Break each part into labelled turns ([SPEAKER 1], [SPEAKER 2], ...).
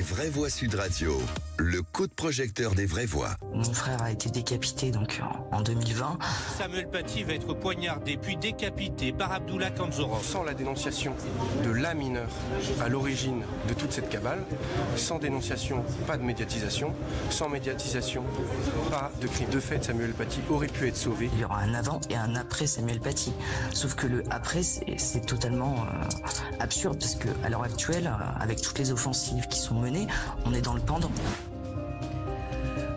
[SPEAKER 1] Les vraies voix Sud Radio, le coup de projecteur des vraies voix.
[SPEAKER 2] Mon frère a été décapité donc en 2020.
[SPEAKER 3] Samuel Paty va être poignardé puis décapité par Abdullah Kanzourov.
[SPEAKER 4] Sans la dénonciation de la mineure à l'origine de toute cette cabale, sans dénonciation, pas de médiatisation, sans médiatisation, pas de crime. De fait, Samuel Paty aurait pu être sauvé.
[SPEAKER 2] Il y aura un avant et un après Samuel Paty. Sauf que le après, c'est totalement absurde parce qu'à l'heure actuelle, avec toutes les offensives qui sont menées, on est dans le pendant.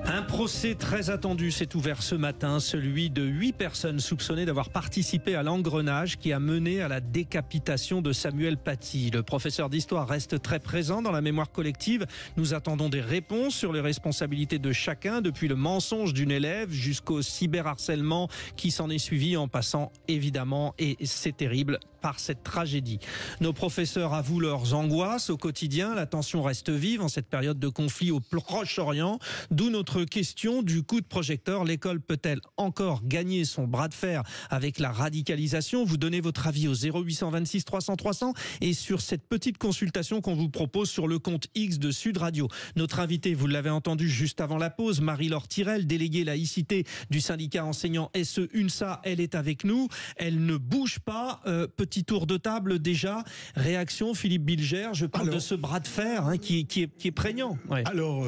[SPEAKER 5] Un procès très attendu s'est ouvert ce matin, celui de 8 personnes soupçonnées d'avoir participé à l'engrenage qui a mené à la décapitation de Samuel Paty. Le professeur d'histoire reste très présent dans la mémoire collective. Nous attendons des réponses sur les responsabilités de chacun, depuis le mensonge d'une élève jusqu'au cyberharcèlement qui s'en est suivi, en passant évidemment, et c'est terrible, par cette tragédie. Nos professeurs avouent leurs angoisses au quotidien. La tension reste vive en cette période de conflit au Proche-Orient, d'où notre question du coup de projecteur. L'école peut-elle encore gagner son bras de fer avec la radicalisation? Vous donnez votre avis au 0826 300 300 et sur cette petite consultation qu'on vous propose sur le compte X de Sud Radio. Notre invitée, vous l'avez entendu juste avant la pause, Marie-Laure Tirel, déléguée laïcité du syndicat enseignant SE UNSA, elle est avec nous. Elle ne bouge pas. Petit tour de table déjà. Réaction, Philippe Bilger, je parle de ce bras de fer qui est prégnant. Ouais.
[SPEAKER 6] Alors,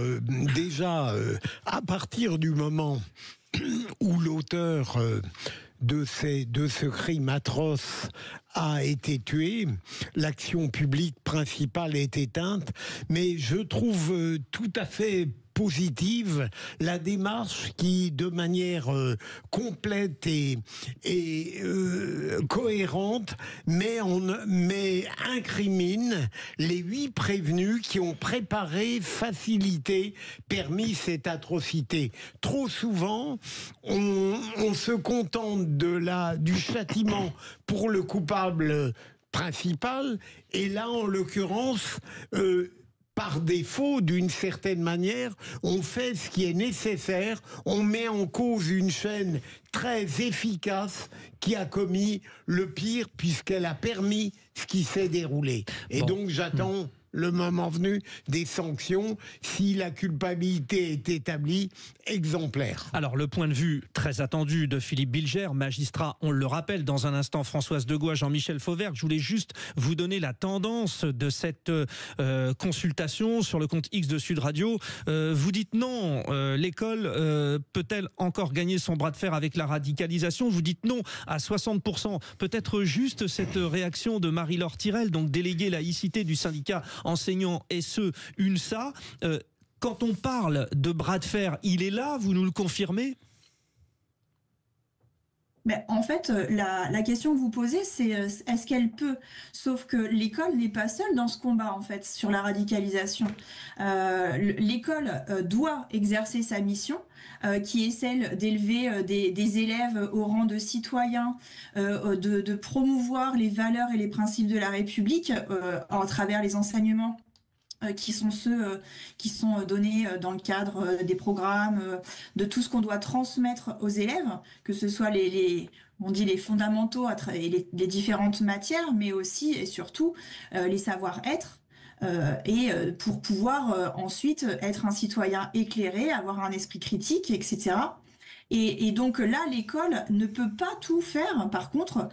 [SPEAKER 6] déjà, à partir du moment où l'auteur de ce crime atroce a été tué, l'action publique principale est éteinte, mais je trouve tout à fait positive la démarche qui, de manière complète et cohérente, incrimine les 8 prévenus qui ont préparé, facilité, permis cette atrocité. Trop souvent, on se contente du châtiment pour le coupable principal, et là, en l'occurrence, par défaut, d'une certaine manière, on fait ce qui est nécessaire, on met en cause une chaîne très efficace qui a commis le pire puisqu'elle a permis ce qui s'est déroulé. Et donc j'attends le moment venu des sanctions si la culpabilité est établie, exemplaire.
[SPEAKER 5] Alors le point de vue très attendu de Philippe Bilger, magistrat, on le rappelle dans un instant, Françoise Degois, Jean-Michel Fauvert. Je voulais juste vous donner la tendance de cette consultation sur le compte X de Sud Radio. Vous dites non, l'école peut-elle encore gagner son bras de fer avec la radicalisation? Vous dites non à 60%. Peut-être juste cette réaction de Marie-Laure Tirel, donc déléguée laïcité du syndicat enseignant SE UNSA. Quand on parle de bras de fer, il est là, vous nous le confirmez?
[SPEAKER 7] Mais en fait, la question que vous posez, c'est est-ce qu'elle peut? Sauf que l'école n'est pas seule dans ce combat, en fait, sur la radicalisation. L'école doit exercer sa mission, qui est celle d'élever des élèves au rang de citoyens, de promouvoir les valeurs et les principes de la République à travers les enseignements qui sont ceux qui sont donnés dans le cadre des programmes, de tout ce qu'on doit transmettre aux élèves, que ce soit on dit les fondamentaux et les différentes matières, mais aussi et surtout les savoir-être, et pour pouvoir ensuite être un citoyen éclairé, avoir un esprit critique, etc. Et donc là, l'école ne peut pas tout faire, par contre,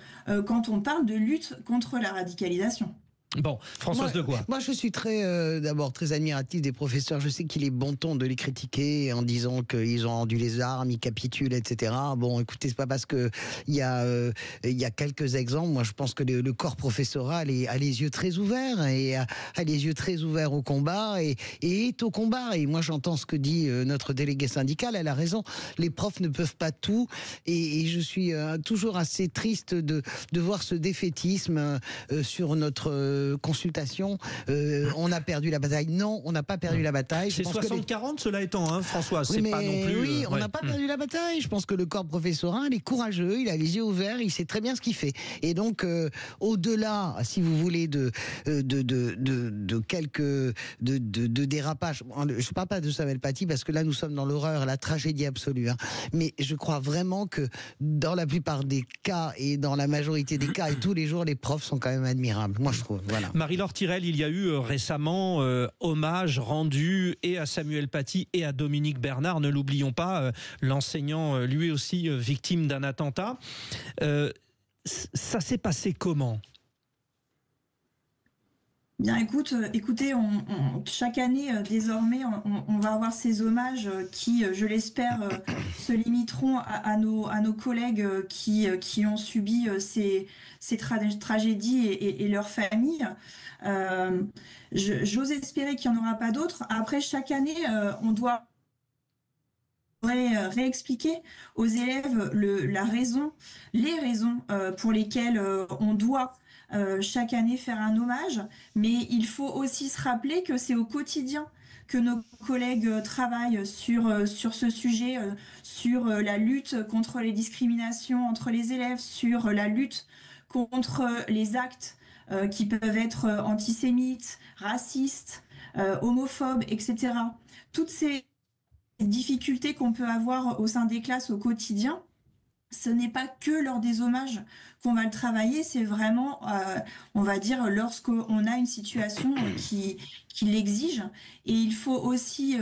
[SPEAKER 7] quand on parle de lutte contre la radicalisation.
[SPEAKER 5] Bon, Françoise Degois.
[SPEAKER 8] Moi, je suis d'abord très admiratif des professeurs. Je sais qu'il est bon ton de les critiquer en disant qu'ils ont rendu les armes, ils capitulent, etc. Bon, écoutez, c'est pas parce que il y a quelques exemples. Moi, je pense que le corps professoral a les yeux très ouverts et a les yeux très ouverts au combat et est au combat. Et moi, j'entends ce que dit notre déléguée syndicale. Elle a raison. Les profs ne peuvent pas tout. Et je suis toujours assez triste de voir ce défaitisme sur notre consultation. On a perdu la bataille. Non, on n'a pas perdu la bataille.
[SPEAKER 5] C'est 60-40, cela étant, François.
[SPEAKER 8] Oui,
[SPEAKER 5] c'est pas non plus.
[SPEAKER 8] Oui, on n'a pas perdu la bataille. Je pense que le corps professoral est courageux, il a les yeux ouverts, il sait très bien ce qu'il fait. Et donc, au-delà, si vous voulez, de quelques dérapages. Je ne parle pas de Samuel Paty parce que là, nous sommes dans l'horreur, la tragédie absolue. Mais je crois vraiment que dans la plupart des cas et dans la majorité des cas et tous les jours, les profs sont quand même admirables. Moi, je trouve. Voilà.
[SPEAKER 5] Marie-Laure Tirel, il y a eu récemment hommage rendu et à Samuel Paty et à Dominique Bernard, ne l'oublions pas, l'enseignant lui aussi victime d'un attentat. Ça s'est passé comment ?
[SPEAKER 7] Bien, écoutez, chaque année, désormais, on va avoir ces hommages qui, je l'espère, se limiteront à nos collègues qui ont subi ces tragédies et leurs familles. J'ose espérer qu'il n'y en aura pas d'autres. Après, chaque année, on doit réexpliquer aux élèves les raisons pour lesquelles on doit chaque année faire un hommage, mais il faut aussi se rappeler que c'est au quotidien que nos collègues travaillent sur ce sujet, sur la lutte contre les discriminations entre les élèves, sur la lutte contre les actes qui peuvent être antisémites, racistes, homophobes, etc. Toutes ces difficultés qu'on peut avoir au sein des classes au quotidien, ce n'est pas que lors des hommages qu'on va le travailler, c'est vraiment, on va dire, lorsqu'on a une situation qui l'exige. Et il faut aussi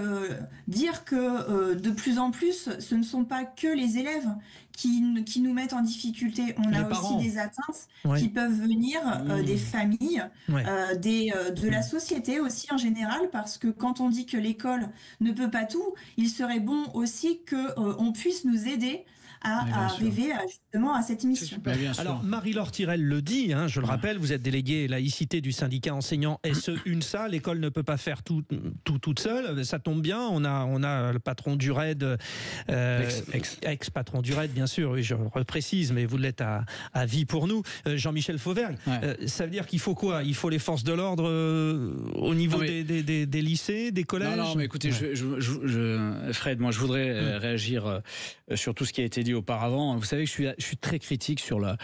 [SPEAKER 7] dire que de plus en plus, ce ne sont pas que les élèves qui nous mettent en difficulté. On a aussi des atteintes qui peuvent venir des familles, de la société aussi en général, parce que quand on dit que l'école ne peut pas tout, il serait bon aussi qu'on puisse nous aider à arriver justement à cette mission.
[SPEAKER 5] Alors Marie-Laure Tirel le dit, je le rappelle, vous êtes déléguée laïcité du syndicat enseignant SE-UNSA, l'école ne peut pas faire tout toute seule, ça tombe bien, on a le patron du RAID, ex-patron du RAID bien sûr, oui, je reprécise, mais vous l'êtes à vie pour nous, Jean-Michel Fauvergue. Ça veut dire qu'il faut quoi ? Il faut les forces de l'ordre au niveau des lycées, des collèges ?
[SPEAKER 9] Non, mais écoutez, Fred, moi je voudrais réagir sur tout ce qui a été dit auparavant. Vous savez que je suis très critique sur la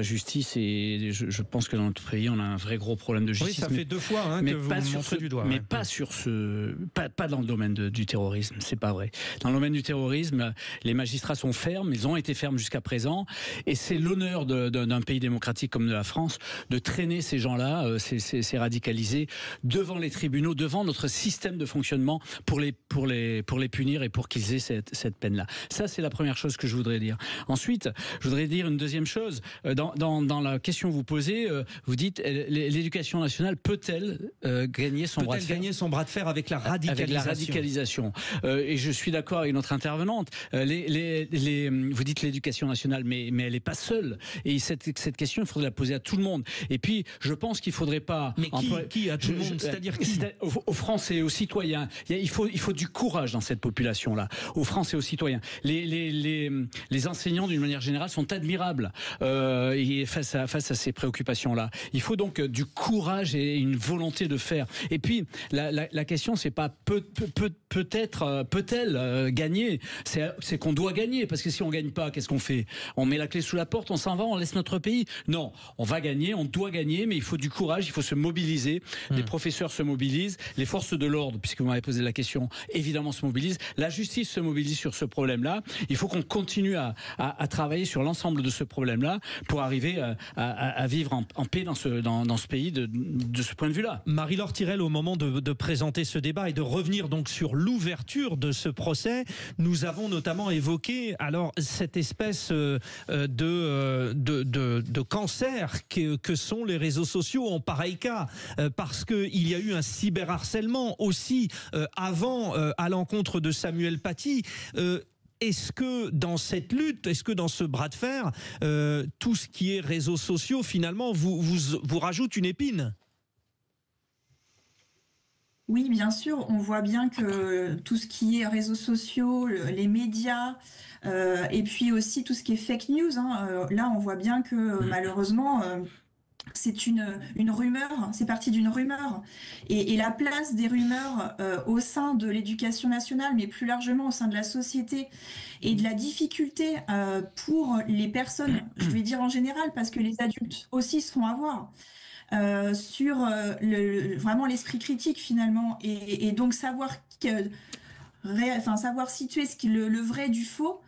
[SPEAKER 9] justice et je pense que dans notre pays on a un vrai gros problème de justice.
[SPEAKER 5] Oui, ça fait 2 fois que vous montrez du doigt.
[SPEAKER 9] Mais pas dans le domaine du terrorisme, c'est pas vrai. Dans le domaine du terrorisme, les magistrats sont fermes, ils ont été fermes jusqu'à présent, et c'est l'honneur d'un pays démocratique comme de la France de traîner ces gens-là, ces radicalisés, devant les tribunaux, devant notre système de fonctionnement pour les punir et pour qu'ils aient cette peine-là. Ça, c'est la première chose que je voudrais dire. Ensuite, je voudrais dire une deuxième chose. Dans la question que vous posez, vous dites l'éducation nationale peut-elle gagner son bras de fer
[SPEAKER 5] avec la radicalisation.
[SPEAKER 9] Et je suis d'accord avec notre intervenante. Vous dites l'éducation nationale, mais elle n'est pas seule. Et cette question, il faudrait la poser à tout le monde. Et puis, je pense qu'il ne faudrait pas...
[SPEAKER 5] Mais qui à tout le monde ? C'est-à-dire qui ?
[SPEAKER 9] Aux Français et aux citoyens. Il faut du courage dans cette population-là. Aux Français et aux citoyens. Les enseignants, d'une manière générale, sont admirables et face à ces préoccupations-là. Il faut donc du courage et une volonté de faire. Et puis, la question, c'est pas peut-elle gagner ? C'est qu'on doit gagner, parce que si on gagne pas, qu'est-ce qu'on fait ? On met la clé sous la porte, on s'en va, on laisse notre pays ? Non, on va gagner, on doit gagner, mais il faut du courage, il faut se mobiliser. Les professeurs se mobilisent, les forces de l'ordre, puisque vous m'avez posé la question, évidemment se mobilisent. La justice se mobilise sur ce problème-là. Il faut qu'on continue à travailler sur l'ensemble de ce problème-là pour arriver à vivre en paix dans ce pays de ce point de vue-là.
[SPEAKER 5] Marie-Laure Tirel, au moment de présenter ce débat et de revenir donc sur l'ouverture de ce procès, nous avons notamment évoqué alors cette espèce de cancer que sont les réseaux sociaux en pareil cas, parce qu'il y a eu un cyberharcèlement aussi avant à l'encontre de Samuel Paty. Est-ce que dans cette lutte, est-ce que dans ce bras de fer, tout ce qui est réseaux sociaux, finalement, vous rajoute une épine ?
[SPEAKER 7] Oui, bien sûr, on voit bien que tout ce qui est réseaux sociaux, les médias, et puis aussi tout ce qui est fake news, là on voit bien que malheureusement... c'est une rumeur, c'est parti d'une rumeur. Et la place des rumeurs au sein de l'éducation nationale, mais plus largement au sein de la société, et de la difficulté pour les personnes, je vais dire en général, parce que les adultes aussi se font avoir, sur vraiment l'esprit critique finalement. Et donc savoir savoir situer le vrai du faux,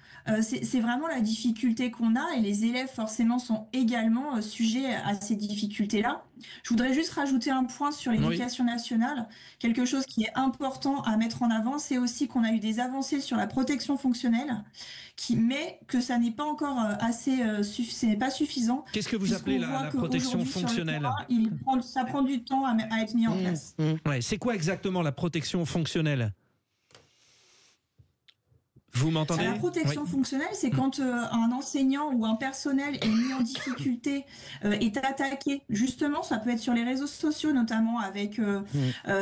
[SPEAKER 7] c'est vraiment la difficulté qu'on a, et les élèves forcément sont également sujets à ces difficultés-là. Je voudrais juste rajouter un point sur l'éducation nationale. Quelque chose qui est important à mettre en avant, c'est aussi qu'on a eu des avancées sur la protection fonctionnelle, mais que ça n'est pas encore ce n'est pas suffisant.
[SPEAKER 5] Qu'est-ce que vous appelez la protection fonctionnelle?
[SPEAKER 7] Ça prend du temps à être mis en place.
[SPEAKER 5] Ouais, c'est quoi exactement la protection fonctionnelle? Vous m'entendez?
[SPEAKER 7] La protection fonctionnelle, c'est quand un enseignant ou un personnel est mis en difficulté, est attaqué. Justement, ça peut être sur les réseaux sociaux, notamment avec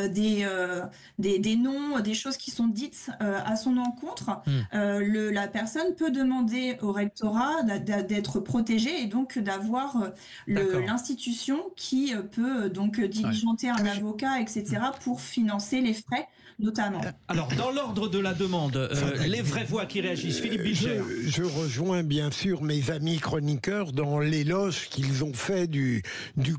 [SPEAKER 7] des noms, des choses qui sont dites à son encontre. La personne peut demander au rectorat d'être protégée et donc d'avoir l'institution qui peut donc diligenter un avocat, etc., pour financer les frais. Notamment.
[SPEAKER 5] Alors, dans l'ordre de la demande, les vraies voix qui réagissent. Philippe Bilger.
[SPEAKER 6] Je rejoins bien sûr mes amis chroniqueurs dans l'éloge qu'ils ont fait du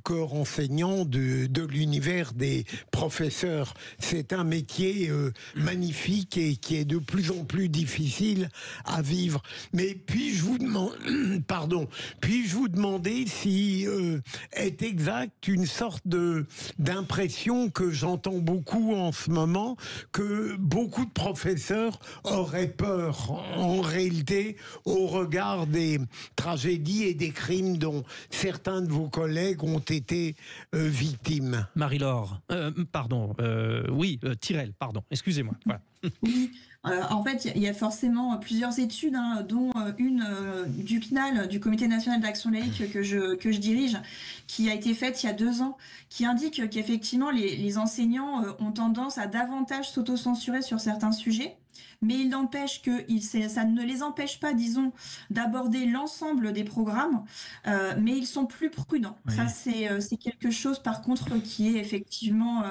[SPEAKER 6] corps enseignant, de l'univers des professeurs. C'est un métier magnifique et qui est de plus en plus difficile à vivre. Mais puis-je vous demander si est exact une sorte d'impression que j'entends beaucoup en ce moment, que beaucoup de professeurs auraient peur en réalité au regard des tragédies et des crimes dont certains de vos collègues ont été victimes.
[SPEAKER 5] Marie-Laure, Tyrell, pardon, excusez-moi. Voilà.
[SPEAKER 7] Oui, en fait, il y a forcément plusieurs études, dont une du CNAL, du Comité national d'action laïque que je dirige, qui a été faite il y a 2 ans, qui indique qu'effectivement les enseignants ont tendance à davantage s'autocensurer sur certains sujets. Mais il n'empêche que ça ne les empêche pas, disons, d'aborder l'ensemble des programmes, mais ils sont plus prudents. Oui. Ça, c'est quelque chose, par contre, qui est effectivement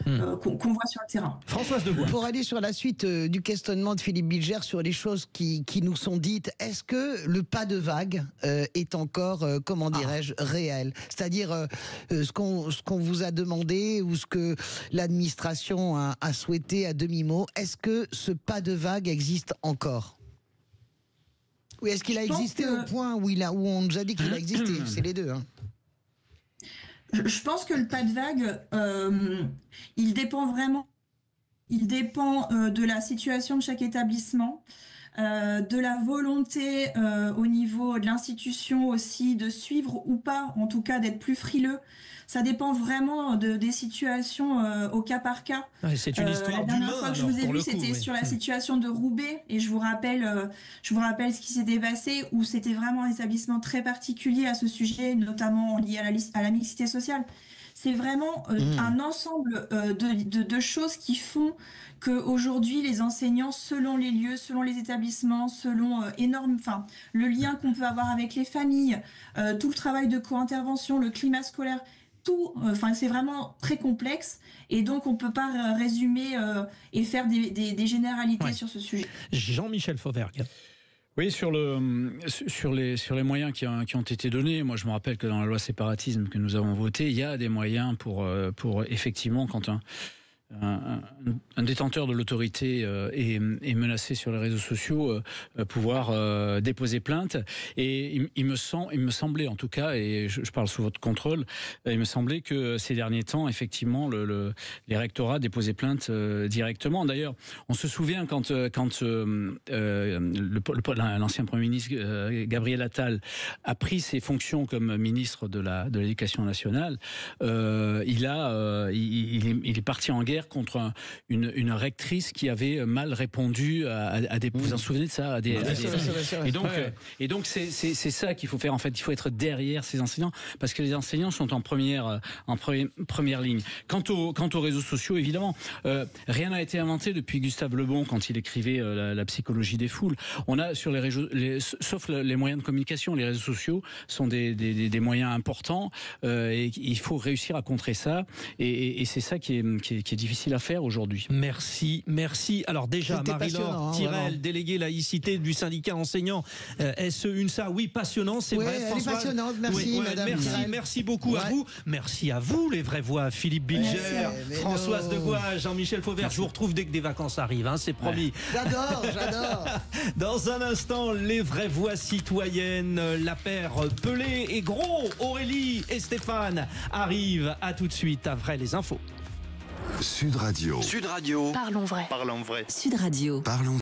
[SPEAKER 7] qu'on voit sur le terrain.
[SPEAKER 5] Françoise Devoix.
[SPEAKER 8] Pour aller sur la suite du questionnement de Philippe Bilger sur les choses qui nous sont dites, est-ce que le pas de vague est encore, comment dirais-je, réel? C'est-à-dire ce qu'on vous a demandé ou ce que l'administration a souhaité à demi-mot, est-ce que ce pas de vague existe encore? Ou est-ce qu'il a existé au point où on nous a dit qu'il a existé? C'est les deux.
[SPEAKER 7] Je pense que le pas de vague, il dépend vraiment. Il dépend de la situation de chaque établissement, de la volonté au niveau de l'institution aussi de suivre ou pas, en tout cas d'être plus frileux. Ça dépend vraiment des situations au cas par cas.
[SPEAKER 5] Ouais, c'est une histoire
[SPEAKER 7] la dernière fois que je vous ai vu, c'était sur la situation de Roubaix, et je vous rappelle ce qui s'était passé, où c'était vraiment un établissement très particulier à ce sujet, notamment lié à la mixité sociale. C'est vraiment un ensemble de choses qui font qu'aujourd'hui, les enseignants, selon les lieux, selon les établissements, selon le lien qu'on peut avoir avec les familles, tout le travail de co-intervention, le climat scolaire, c'est vraiment très complexe, et donc on ne peut pas résumer et faire des généralités sur ce sujet.
[SPEAKER 5] Jean-Michel Fauvergue.
[SPEAKER 9] Oui, sur les moyens qui ont été donnés, moi je me rappelle que dans la loi séparatisme que nous avons votée, il y a des moyens pour effectivement, quand un détenteur de l'autorité est menacé sur les réseaux sociaux, pouvoir déposer plainte. Et il me semblait en tout cas, et je parle sous votre contrôle, il me semblait que ces derniers temps, effectivement, les rectorats déposaient plainte directement. D'ailleurs, on se souvient quand l'ancien Premier ministre Gabriel Attal a pris ses fonctions comme ministre de l'Éducation nationale, il est parti en guerre contre une rectrice qui avait mal répondu à des... Vous vous en souvenez de ça, Et donc c'est ça qu'il faut faire, en fait. Il faut être derrière ces enseignants, parce que les enseignants sont en première ligne. Quant aux réseaux sociaux, évidemment, rien n'a été inventé depuis Gustave Le Bon quand il écrivait la psychologie des foules. On a sur les réseaux, sauf les moyens de communication, les réseaux sociaux sont des moyens importants, et il faut réussir à contrer ça, et c'est ça qui est difficile. difficile à faire aujourd'hui.
[SPEAKER 5] Merci. Alors déjà,
[SPEAKER 8] C'était
[SPEAKER 5] Marie-Laure
[SPEAKER 8] passionnant,
[SPEAKER 5] Tirel, déléguée laïcité du syndicat enseignant SE-UNSA. Oui, passionnant, c'est vrai.
[SPEAKER 8] Elle est
[SPEAKER 5] Françoise.
[SPEAKER 8] passionnante, merci madame.
[SPEAKER 5] Merci beaucoup à vous. Merci à vous, les vraies voix. Philippe Bilger, Françoise Degouage, Jean-Michel Fauvert. Je vous retrouve dès que des vacances arrivent, c'est promis.
[SPEAKER 8] J'adore.
[SPEAKER 5] Dans un instant, les vraies voix citoyennes, la paire Pelé et Gros, Aurélie et Stéphane arrivent. À tout de suite après les infos.
[SPEAKER 1] Sud Radio.
[SPEAKER 10] Sud Radio.
[SPEAKER 11] Parlons vrai.
[SPEAKER 10] Parlons vrai.
[SPEAKER 11] Sud Radio.
[SPEAKER 1] Parlons